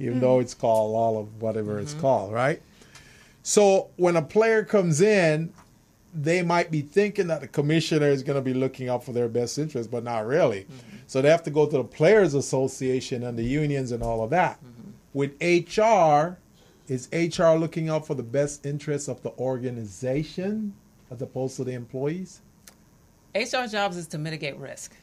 even though it's called all of whatever it's called, right? So when a player comes in, they might be thinking that the commissioner is going to be looking out for their best interest, but not really. So they have to go to the Players Association and the unions and all of that. With HR, is HR looking out for the best interests of the organization as opposed to the employees? HR jobs is to mitigate risk.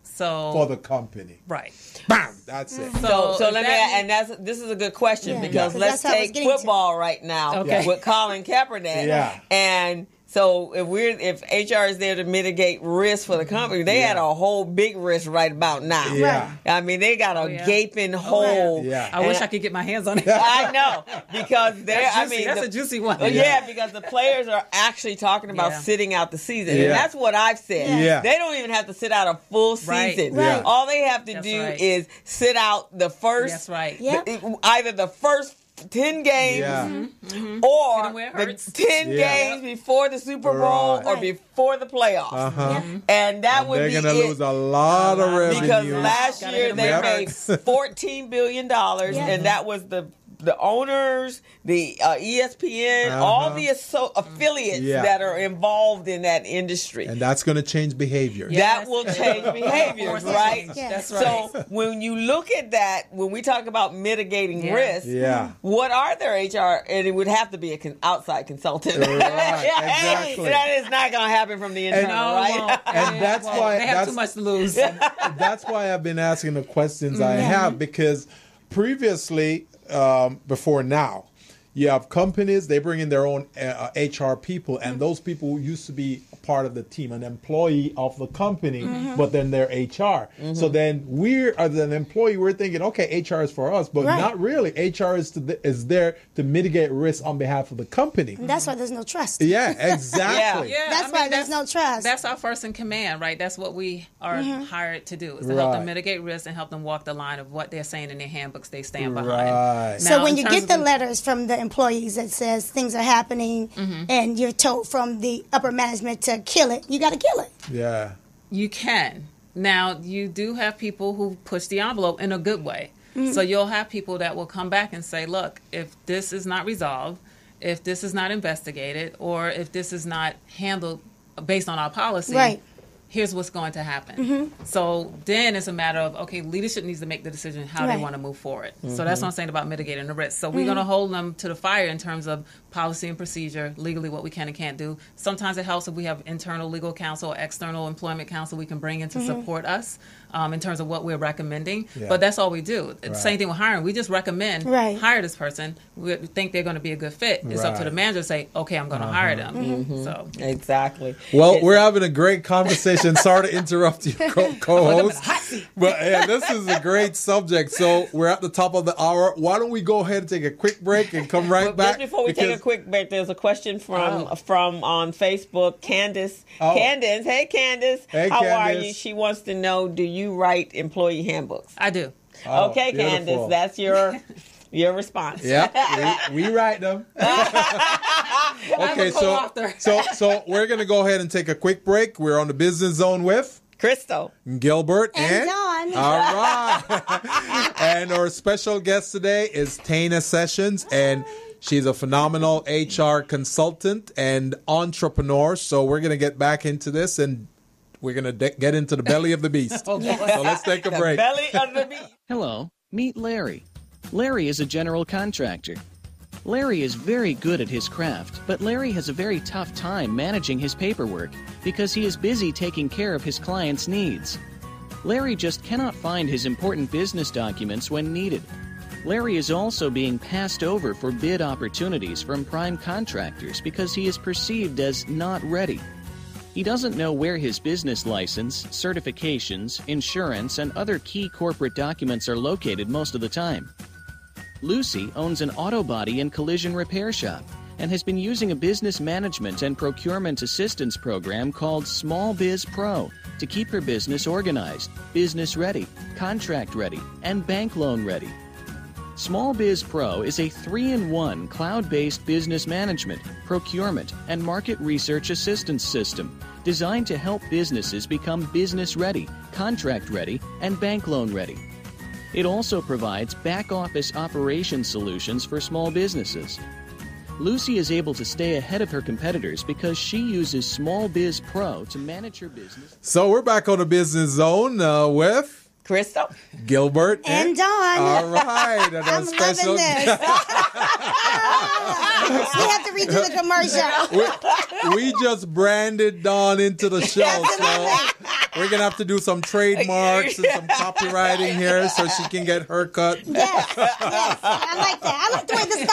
So For the company. Right. Bam! That's it. So let me, this is a good question because let's take football right now with Colin Kaepernick. Yeah. And so if HR is there to mitigate risk for the company, they had a whole big risk right about now. Yeah. I mean, they got a gaping hole. Yeah. I wish I could get my hands on it. I know, because that's a juicy one. Yeah, because the players are actually talking about sitting out the season. Yeah. And that's what I've said. Yeah. They don't even have to sit out a full season. Right. All they have to do is sit out the first, either the first 10 games or the 10 games before the Super Bowl or before the playoffs. And that would be they're going to lose a lot of revenue. Because last year they made $14 billion, and that was the owners, the ESPN, all the affiliates that are involved in that industry. And that's going to change behavior. That will change behaviors, right? That's right. So when you look at that, when we talk about mitigating risk, what are their HR? And it would have to be an outside consultant. Right, exactly. That is not going to happen from the internal, right? And that's why they have too much to lose. That's why I've been asking the questions I have, because previously, before now, you have companies, they bring in their own HR people, and those people used to be a part of the team, an employee of the company, but then they're HR. So then as an employee, we're thinking, okay, HR is for us, but not really. HR is there to mitigate risk on behalf of the company. And that's why there's no trust. Yeah, exactly. That's why there's no trust. That's our first in command, right? That's what we are hired to do, is to help them mitigate risk and help them walk the line of what they're saying in their handbooks they stand behind. Right. So Now, when you get the letters from the employees that says things are happening and you're told from the upper management to kill it, you got to kill it. Yeah. You can. Now, you do have people who push the envelope in a good way. So you'll have people that will come back and say, look, if this is not resolved, if this is not investigated, or if this is not handled based on our policy, here's what's going to happen. So then it's a matter of, okay, leadership needs to make the decision how they want to move forward. So that's what I'm saying about mitigating the risk. So we're going to hold them to the fire in terms of policy and procedure, legally what we can and can't do. Sometimes it helps if we have internal legal counsel or external employment counsel we can bring in to support us in terms of what we're recommending. But that's all we do. Same thing with hiring. We just recommend hire this person. We think they're going to be a good fit. It's up to the manager to say, okay, I'm going to hire them. So exactly. Well, we're having a great conversation. Sorry to interrupt you, co-host. But this is a great subject. So we're at the top of the hour. Why don't we go ahead and take a quick break and come right back? Just before we take a quick break, there's a question from on Facebook, Candace. Candace, hey Candace, how are you? She wants to know, do you write employee handbooks? I do. Okay, beautiful. Candace, that's your response. Yeah, we write them. Okay, so we're going to go ahead and take a quick break. We're on the Business Zone with Crystal, Gilbert, and Dawn. All right. And our special guest today is Tana Sessions, and she's a phenomenal HR consultant and entrepreneur. So we're going to get back into this, and we're going to get into the belly of the beast. So let's take a break. The belly of the beast. Hello, meet Larry. Larry is a general contractor. Larry is very good at his craft, but Larry has a very tough time managing his paperwork because he is busy taking care of his clients' needs. Larry just cannot find his important business documents when needed. Larry is also being passed over for bid opportunities from prime contractors because he is perceived as not ready. He doesn't know where his business license, certifications, insurance, and other key corporate documents are located most of the time. Lucy owns an auto body and collision repair shop and has been using a business management and procurement assistance program called Small Biz Pro to keep her business organized, business ready, contract ready, and bank loan ready. Small Biz Pro is a 3-in-1 cloud-based business management, procurement, and market research assistance system designed to help businesses become business ready, contract ready, and bank loan ready. It also provides back-office operation solutions for small businesses. Lucy is able to stay ahead of her competitors because she uses Small Biz Pro to manage her business. So we're back on the Business Zone with Crystal, Gilbert, and Dawn. All right, and our I'm special. loving this. We have to redo the commercial. We just branded Dawn into the show, so we're gonna have to do some trademarks and some copywriting here so she can get her cut. Yes, I like that. I like the way this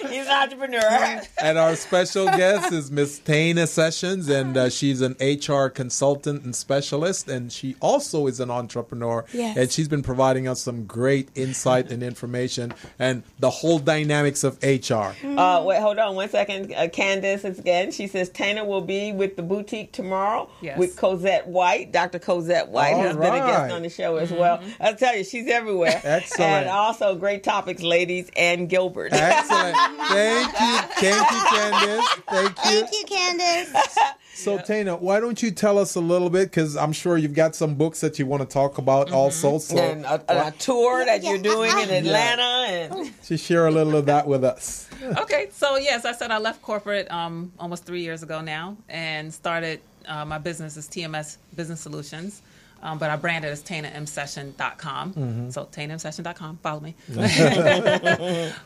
guy. He's an entrepreneur. And our special guest is Miss Tana Sessions, and she's an HR consultant and specialist, and she also is an entrepreneur. Yes. And she's been providing us some great insight and information and the whole dynamics of HR. Wait, hold on 1 second. Candace again. She says Tana will be with the boutique tomorrow with Cosette White. Dr. Cosette White has been a guest on the show as well. I'll tell you, she's everywhere. Excellent. And also great topics, ladies, and Gilbert. Excellent. Thank you. Thank you, Candace. Thank you. Thank you, Candace. So, Tana, why don't you tell us a little bit, because I'm sure you've got some books that you want to talk about also. So, and a tour that you're doing in Atlanta. And to share a little of that with us. Okay, so yes, I said I left corporate almost 3 years ago now and started my business as TMS Business Solutions. But I branded as TanaMSession.com. So TanaMSession.com, follow me.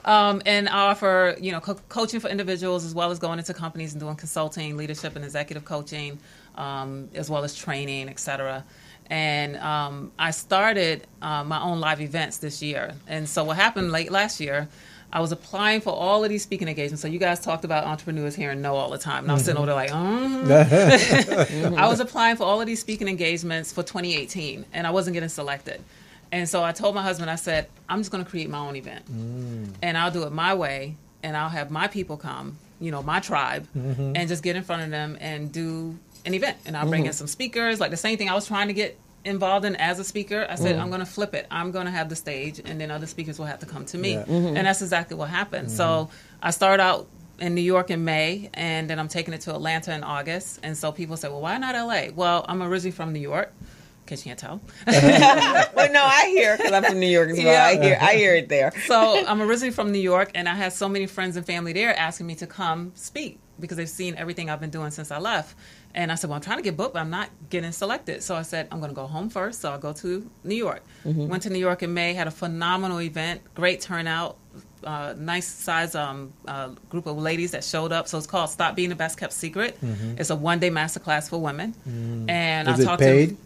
And I offer, coaching for individuals as well as going into companies and doing consulting, leadership and executive coaching, as well as training, etc. And I started my own live events this year. And so what happened late last year, I was applying for all of these speaking engagements. So you guys talked about entrepreneurs here and know all the time. And I was sitting over there like, I was applying for all of these speaking engagements for 2018, and I wasn't getting selected. And so I told my husband, I said, I'm just going to create my own event. And I'll do it my way, and I'll have my people come, my tribe, and just get in front of them and do an event. And I'll bring in some speakers, like the same thing I was trying to get involved in as a speaker. I said, I'm going to flip it. I'm going to have the stage, and then other speakers will have to come to me. And that's exactly what happened. So I started out in New York in May, and then I'm taking it to Atlanta in August. And so people say, well, why not LA? Well, I'm originally from New York. In case you can't tell. Well, no, I hear, because I'm from New York as well. Yeah. I hear it there. So I'm originally from New York, and I had so many friends and family there asking me to come speak because they've seen everything I've been doing since I left. And I said, well, I'm trying to get booked, but I'm not getting selected. So I said, I'm going to go home first. So I'll go to New York. Went to New York in May, had a phenomenal event, great turnout, nice size group of ladies that showed up. So it's called Stop Being the Best Kept Secret. It's a one-day masterclass for women. And Is it paid?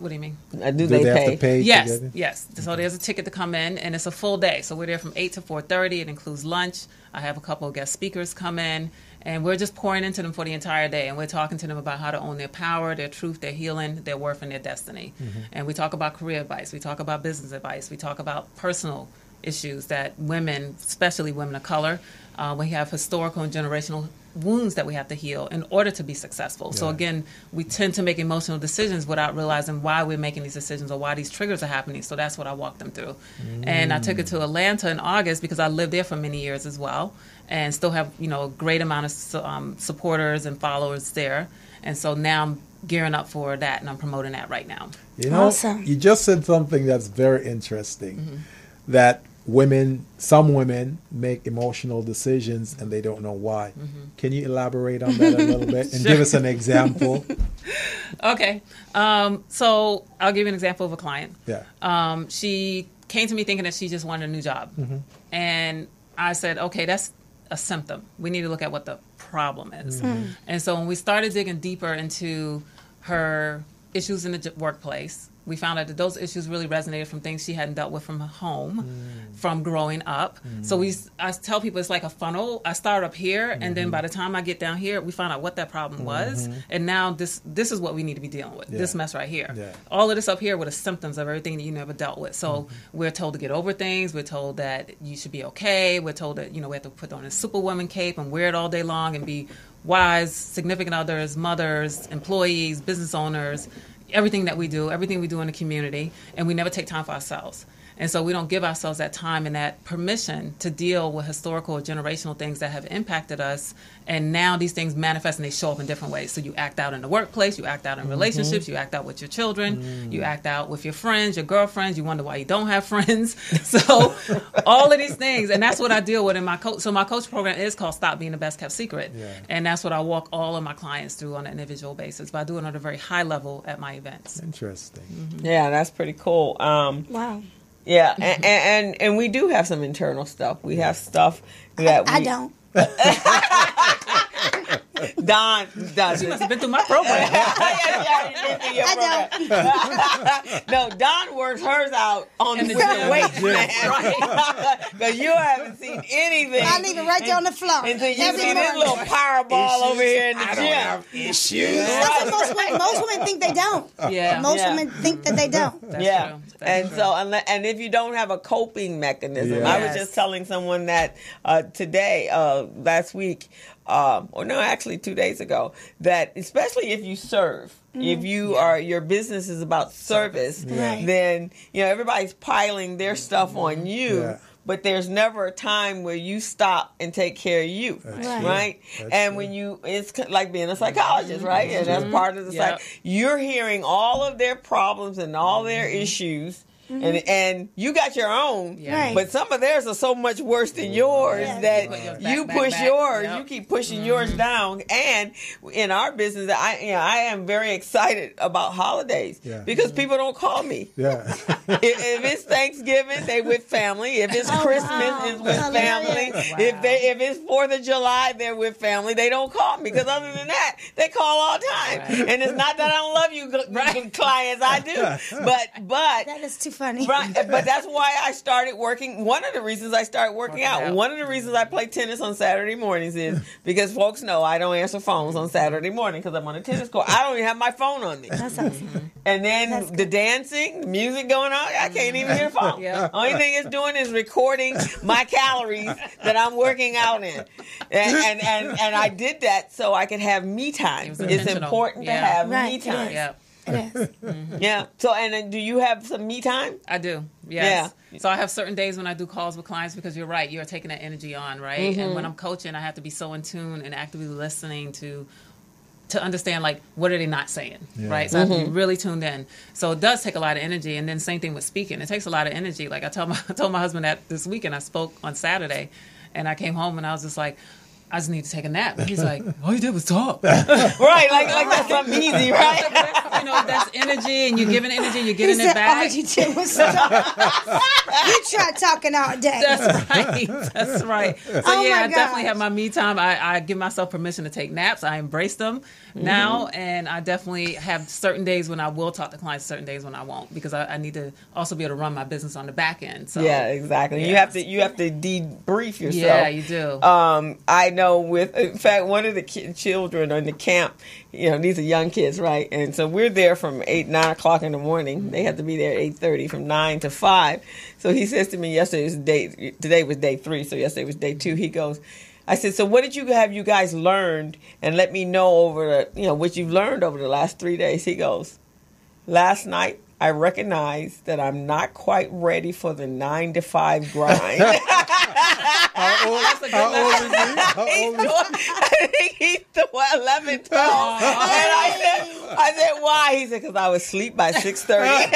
What do you mean? Do they have to pay? Yes. So there's a ticket to come in, and it's a full day. So we're there from 8 to 4:30. It includes lunch. I have a couple of guest speakers come in, and we're just pouring into them for the entire day. And we're talking to them about how to own their power, their truth, their healing, their worth, and their destiny. And we talk about career advice. We talk about business advice. We talk about personal issues that women, especially women of color, we have historical and generational wounds that we have to heal in order to be successful. So again, we tend to make emotional decisions without realizing why we're making these decisions or why these triggers are happening. So that's what I walked them through. And I took it to Atlanta in August because I lived there for many years as well, and still have a great amount of supporters and followers there. And so now I'm gearing up for that, and I'm promoting that right now. Awesome. You just said something that's very interesting, that some women make emotional decisions and they don't know why. Can you elaborate on that a little bit and give us an example? Okay. So I'll give you an example of a client. Yeah. She came to me thinking that she just wanted a new job. And I said, okay, that's a symptom. We need to look at what the problem is. And so when we started digging deeper into her issues in the workplace, we found out that those issues really resonated from things she hadn't dealt with from home, from growing up. So I tell people it's like a funnel. I start up here, and then by the time I get down here, we find out what that problem was. And now this is what we need to be dealing with, this mess right here. All of this up here were the symptoms of everything that you never dealt with. So we're told to get over things. We're told that you should be okay. We're told that, we have to put on a superwoman cape and wear it all day long and be wise, significant others, mothers, employees, business owners, everything we do in the community, and we never take time for ourselves. And so we don't give ourselves that time and that permission to deal with historical or generational things that have impacted us. And now these things manifest and they show up in different ways. So you act out in the workplace, you act out in relationships, you act out with your children, you act out with your friends, your girlfriends, you wonder why you don't have friends. So all of these things, and that's what I deal with in my coach. So my coach program is called Stop Being the Best Kept Secret. Yeah. And that's what I walk all of my clients through on an individual basis. But I do it on a very high level at my events. Interesting. Yeah, that's pretty cool. Wow. Yeah, and we do have some internal stuff. We have stuff that I don't. Don does. She must have been through my program. No, Don works hers out on the weights, man. Because you haven't seen anything. I leave it right there on the floor. Until you see this little powerball over here in the gym. I don't have issues. Right. Most women think they don't. Yeah. Most women think that they don't. That's true. And true. So, and if you don't have a coping mechanism, I was just telling someone that today, last week, or no, actually 2 days ago, that especially if you serve, if you are, your business is about service, then, everybody's piling their stuff on you. Yeah. But there's never a time where you stop and take care of you, right? And when it's like being a psychologist, right? And that's part of the you're hearing all of their problems and all their issues. And you got your own, but some of theirs are so much worse than yours that you push yours. You keep pushing yours down. And in our business, I am very excited about holidays because people don't call me. Yeah. if it's Thanksgiving, they with family. If it's Christmas, it's with family. Wow. If it's 4th of July, they're with family. They don't call me because other than that, they call all the time. And it's not that I don't love you, clients. I do, but that is too funny. Right, but that's why I started working. One of the reasons I started working out. One of the reasons I play tennis on Saturday mornings is because folks know I don't answer phones on Saturday morning because I'm on a tennis court. I don't even have my phone on me. That's awesome. And then the dancing, the music going on, I can't even hear the phone. Only thing it's doing is recording my calories that I'm working out in. And I did that so I could have me time. It's important to have me time. It is. Yeah. So, and then do you have some me time? I do. Yes. Yeah. So I have certain days when I do calls with clients because you're right. You're taking that energy on, right? And when I'm coaching, I have to be so in tune and actively listening to understand, like, what are they not saying, right? So I have to be really tuned in. So it does take a lot of energy. And then same thing with speaking. It takes a lot of energy. Like I told my husband that this weekend. I spoke on Saturday, and I came home and I was just like, I just need to take a nap. And he's like, all you did was talk. Right, like that's something easy, right? That's energy, and you're giving energy, you're getting it back. All you did was talk. You tried talking all day. That's right. So I definitely have my me time. I give myself permission to take naps. I embrace them now, and I definitely have certain days when I will talk to clients, certain days when I won't, because I need to also be able to run my business on the back end. So exactly. Yeah. You have to debrief yourself. Yeah, you do. I know. In fact, one of the children in the camp, these are young kids, right? And so we're there from 9 o'clock in the morning. They have to be there at 8:30, from 9 to 5. So he says to me today was day 3, so yesterday was day 2. He goes, I said, so what did you guys learned? And let me know over what you've learned over the last 3 days. He goes, last night I recognized that I'm not quite ready for the 9 to 5 grind. How old is he? I think he's 11, 12. And I said, why? He said, because I was asleep by 6:30.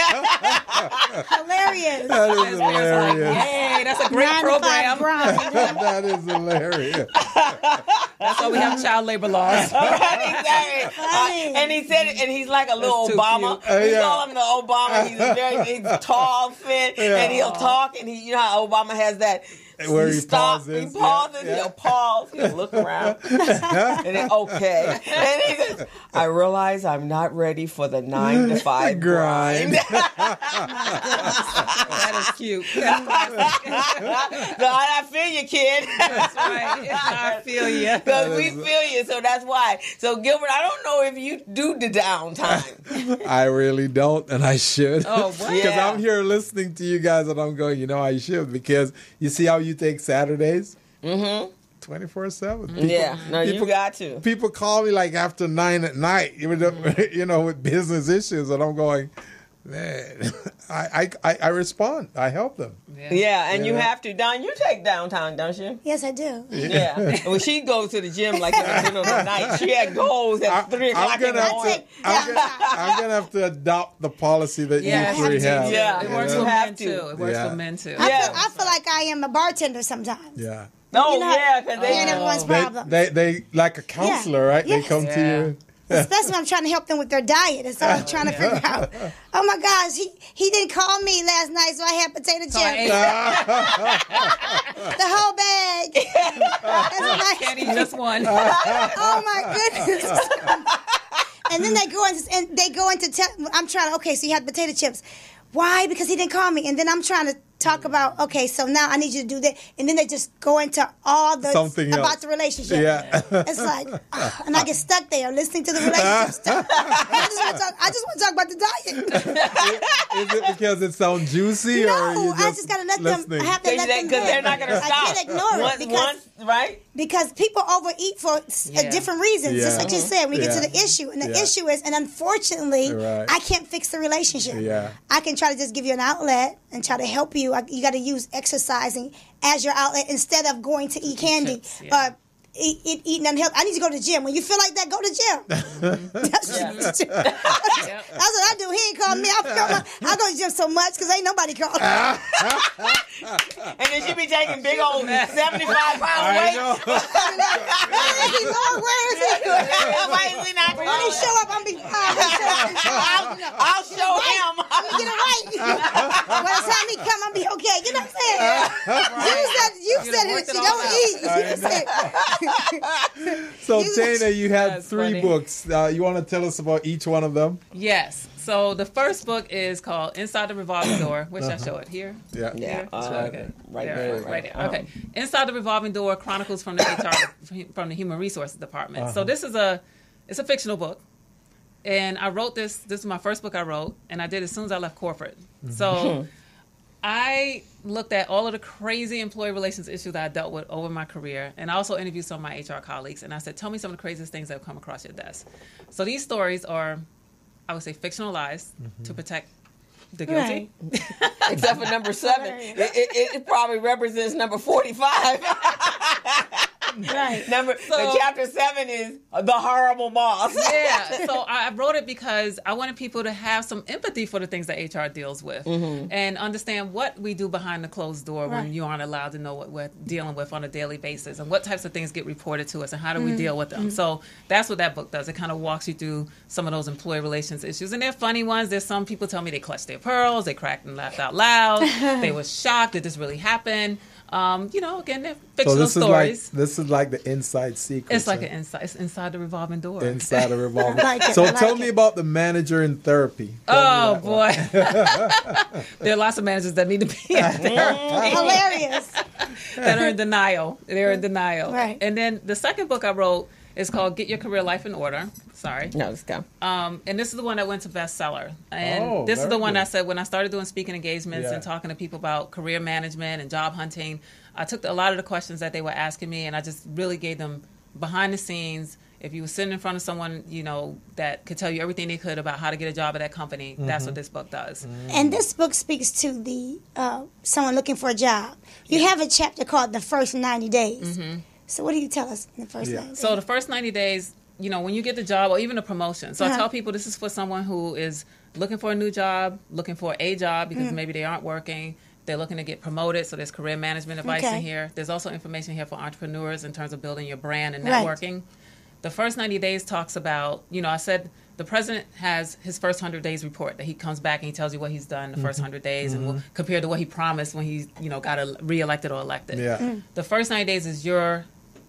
Hilarious. That is hilarious. Hey, that's a great program. That is hilarious. That's why we have child labor laws. Right, exactly. And he said it, and he's like a little Obama. We call him the Obama. He's tall, fit, and he'll talk, and you know how Obama has that. Where he pauses. pauses. He pauses. He'll pause. He'll look around. And then, okay. And he says, I realize I'm not ready for the 9 to 5 grind. That is cute. No, I feel you, kid. That's right. I feel you. Because we feel you. So that's why. So, Gilbert, I don't know if you do the downtime. I really don't, and I should. Oh, what? Because I'm here listening to you guys, and I'm going, I should. Because you see how you take Saturdays? 12 24/7. Yeah, no, you got to. People call me like after 9 at night, with business issues, and I'm going, man, I respond. I help them. Yeah, and you have to. Don, you take downtime, don't you? Yes, I do. Yeah. Well, she goes to the gym like in the middle of the night. She had goals at 3 o'clock in the morning. I'm going to have to adopt the policy that you three have. Yeah, it works for men too. It works for men too. I feel like I am a bartender sometimes. Yeah. Oh, because they ain't everyone's problem. They like a counselor, right? Yes. They come to you. Especially when I'm trying to help them with their diet. And so I'm trying to figure out, oh my gosh, he didn't call me last night, so I had potato chips. The whole bag. Can't eat just one. Oh my goodness. And then they go into I'm trying to, okay, so you had potato chips. Why? Because he didn't call me. And then I'm trying to talk about, okay, so now I need you to do that. And then they just go into all the about the relationship. Yeah. It's like, and I get stuck there listening to the relationship stuff. I just want to talk about the diet. Is it because it sounds juicy? No, or you I just got to let them. I have to let them because they're not going to stop. I can't ignore it right? Because people overeat for different reasons. Just like you said, we get to the issue, and the issue is, and unfortunately, I can't fix the relationship. Yeah. I can try to just give you an outlet and try to help you. You got to use exercising as your outlet instead of going to eat candy or eating unhealthy. I need to go to the gym. When you feel like that, go to the gym. That's what I do. He ain't called me. I go to the gym so much because ain't nobody called. And then she be taking big old 75-pound weights. Where is he, Lord? Where is he? Why is he not when he show up, I'll show him. Get it right. By the time he come, I'll be okay. You know what I'm saying? You said it. Don't eat. So, Tana, you had 3 books. You want to tell us about each one of them? Yes. So the first book is called Inside the Revolving Door. Which I show it here? Yeah. Here? Right there. Okay. Inside the Revolving Door: Chronicles from the HR from the Human Resources Department. So this is it's a fictional book. And I wrote this. This is my first book I wrote, and I did it as soon as I left corporate. So I looked at all of the crazy employee relations issues that I dealt with over my career, and I also interviewed some of my HR colleagues, and I said, tell me some of the craziest things that have come across your desk. So these stories are, I would say, fictionalized to protect the guilty. Right. Except for number 7. It probably represents number 45. Right. Chapter 7 is the horrible boss. Yeah. So I wrote it because I wanted people to have some empathy for the things that HR deals with and understand what we do behind the closed door when you aren't allowed to know what we're dealing with on a daily basis and what types of things get reported to us and how do we deal with them. So that's what that book does. It kind of walks you through some of those employee relations issues. And they're funny ones. There's some people tell me they clutched their pearls, they cracked and laughed out loud. They were shocked that this really happened. Again, they're fictional stories. This is like the inside secret. It's like it's inside the revolving door. Inside the revolving door. So tell me about the manager in therapy. Oh, boy. There are lots of managers that need to be in therapy. Hilarious. That are in denial. They're in denial. Right. And then the second book I wrote is called Get Your Career Life in Order. Sorry. No, let's go. And this is the one that went to bestseller. And this is the one I said when I started doing speaking engagements and talking to people about career management and job hunting, I took a lot of the questions that they were asking me and I just really gave them behind the scenes. If you were sitting in front of someone, that could tell you everything they could about how to get a job at that company, that's what this book does. And this book speaks to the someone looking for a job. You have a chapter called The First 90 Days. So what do you tell us in the first 90 days? So the first 90 days, when you get the job or even a promotion. So I tell people this is for someone who is looking for a new job, looking for a job because maybe they aren't working. They're looking to get promoted. So there's career management advice in here. There's also information here for entrepreneurs in terms of building your brand and networking. Right. The first 90 days talks about, I said the president has his first 100 days report that he comes back and he tells you what he's done the first 100 days and compared to what he promised when he, got reelected or elected. Yeah. The first 90 days is your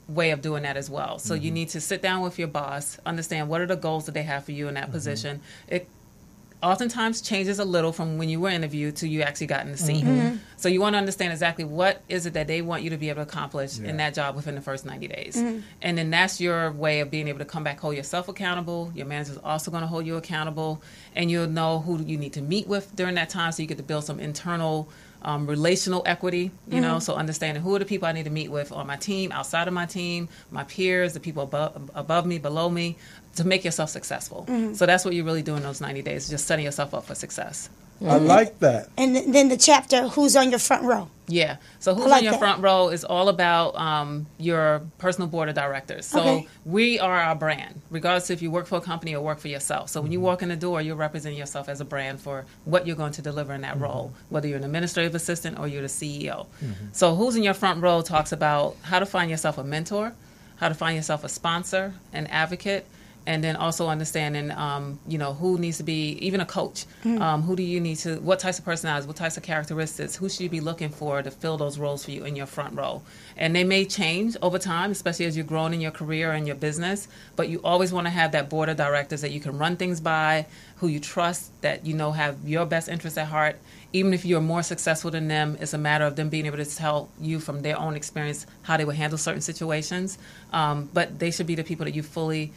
way of doing that as well. So you need to sit down with your boss, understand what are the goals that they have for you in that position. It oftentimes changes a little from when you were interviewed to you actually got in the seat. So you want to understand exactly what is it that they want you to be able to accomplish in that job within the first 90 days. And then that's your way of being able to come back, hold yourself accountable. Your manager's also going to hold you accountable. And you'll know who you need to meet with during that time so you get to build some internal relational equity, you know, so understanding who are the people I need to meet with on my team, outside of my team, my peers, the people above me, below me, to make yourself successful. So that's what you really do in those 90 days, just setting yourself up for success. I like that. And then the chapter, who's on your front row? Yeah. So who's on your front row is all about your personal board of directors. So we are our brand, regardless if you work for a company or work for yourself. So when you walk in the door, you're representing yourself as a brand for what you're going to deliver in that role, whether you're an administrative assistant or you're the CEO. So who's in your front row talks about how to find yourself a mentor, how to find yourself a sponsor, an advocate, and then also understanding, who needs to be, even a coach. Who do you need to, what types of personalities, what types of characteristics, who should you be looking for to fill those roles for you in your front row? And they may change over time, especially as you're growing in your career and your business, but you always want to have that board of directors that you can run things by, who you trust, that you know have your best interests at heart. Even if you're more successful than them, it's a matter of them being able to tell you from their own experience how they would handle certain situations. But they should be the people that you fully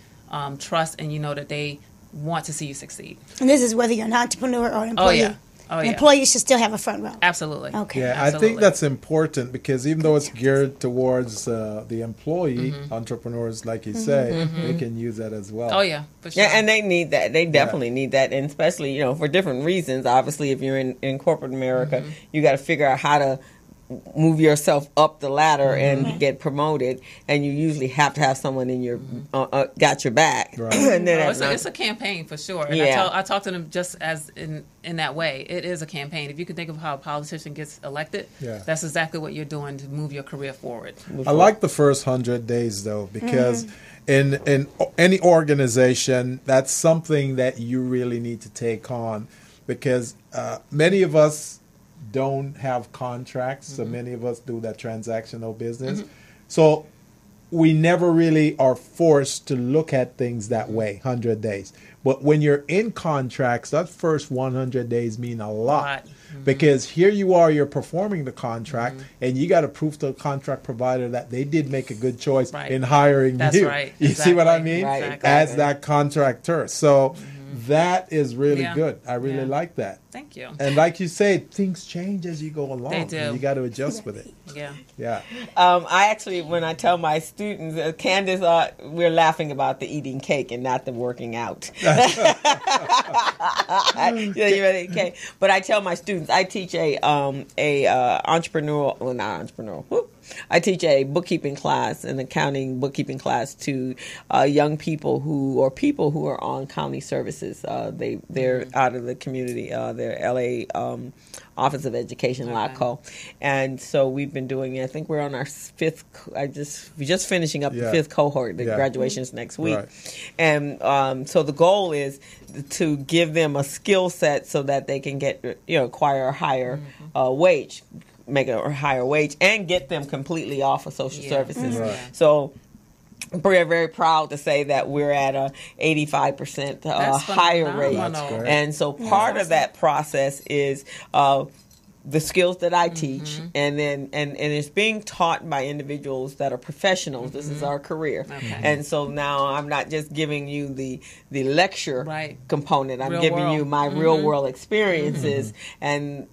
trust, and you know that they want to see you succeed. And this is whether you're an entrepreneur or an employee. An employee should still have a front row. Absolutely. Okay. Yeah, absolutely. I think that's important because even though it's geared towards the employee, entrepreneurs, like you say, they can use that as well. Oh, yeah, for sure. Yeah, and they need that. They definitely need that, and especially, for different reasons. Obviously, if you're in corporate America, you got to figure out how to move yourself up the ladder and get promoted, and you usually have to have someone in your got your back. Right. And then it's a campaign for sure. And I talk to them just as in that way. It is a campaign. If you can think of how a politician gets elected, that's exactly what you're doing to move your career forward. I like the first 100 days though, because in any organization, that's something that you really need to take on, because many of us don't have contracts, so many of us do that transactional business. So we never really are forced to look at things that way, 100 days. But when you're in contracts, that first 100 days mean a lot. Because here you are, you're performing the contract, and you got to prove to the contract provider that they did make a good choice in hiring you. Right. You see what I mean? Right. As that contractor. So that is really good. I really like that. Thank you. And like you said, things change as you go along. They do. You got to adjust with it. Yeah. I actually, when I tell my students, Candace, we're laughing about the eating cake and not the working out. But I tell my students, I teach a entrepreneurial, well, not entrepreneurial. I teach a bookkeeping class, an accounting bookkeeping class to young people who are on county services. They're out of the community. They're LA Office of Education, LACO. And so we've been doing it. I think we're on our fifth. We're just finishing up the fifth cohort. The graduation's next week. Right. And so the goal is to give them a skill set so that they can acquire a higher wage. Make a higher wage and get them completely off of social services. Right. So we're very proud to say that we're at a 85% higher rate. And so part of that process is the skills that I teach, and it's being taught by individuals that are professionals. This is our career. And so now I'm not just giving you the lecture component. I'm giving you my real world experiences, and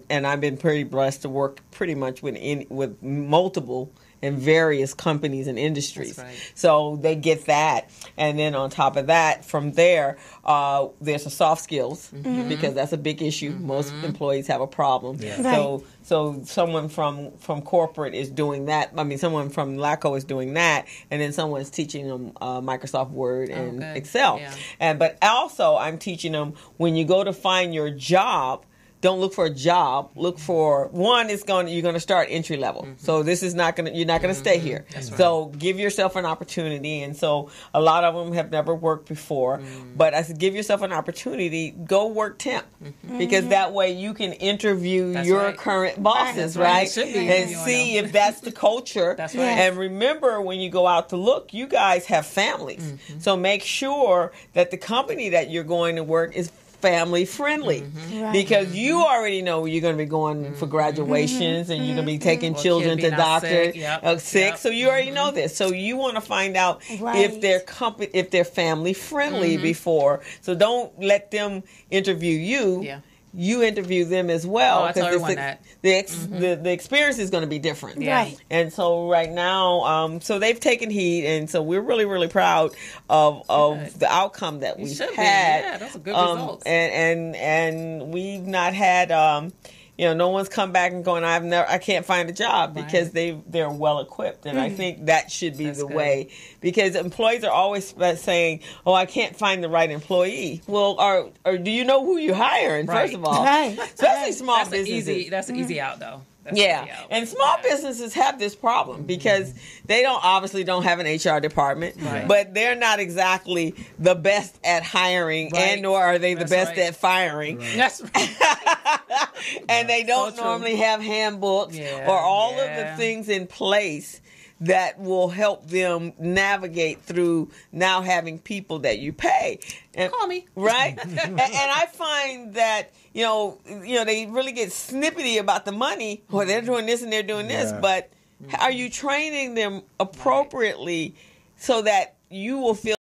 I've been pretty blessed to work pretty much with multiple in various companies and industries. Right. So they get that. And then on top of that, from there, there's the soft skills, because that's a big issue. Most employees have a problem. Yeah. Right. So someone from corporate is doing that. I mean, someone from LACO is doing that, and then someone's teaching them Microsoft Word and Excel. Yeah. But also, I'm teaching them, when you go to find your job, don't look for a job. Look for one. You're going to start entry level. So this is you're not going to stay here. That's right. So give yourself an opportunity. And so a lot of them have never worked before, but I said, give yourself an opportunity. Go work temp, because that way you can interview your current bosses, right? And see if that's the culture. That's right. And remember, when you go out to look, you guys have families. So make sure that the company that you're going to work is family friendly, because you already know you're going to be going for graduations, and you're going to be taking children to doctors sick. So you already know this. So you want to find out if they're family friendly before. So don't let them interview you. you interview them as well. I told everyone that. The experience is going to be different. Yeah. Right. And so right now, so they've taken heed, and so we're really, really proud of the outcome that we've had. Yeah, that's a good result. And we've not had, no one's come back and going, I can't find a job, because they're well equipped. And I think that should be the way, because employees are always saying, oh, I can't find the right employee. Well, or do you know who you're hiring, first of all? Right. Especially small businesses. That's an easy out, though. And small businesses have this problem because they obviously don't have an HR department, but they're not exactly the best at hiring, and nor are they the best at firing. That's right. And they don't normally have handbooks or all of the things in place that will help them navigate through now having people that you pay. And, call me. Right? and I find that, they really get snippety about the money. Well, they're doing this and they're doing this. But are you training them appropriately so that you will feel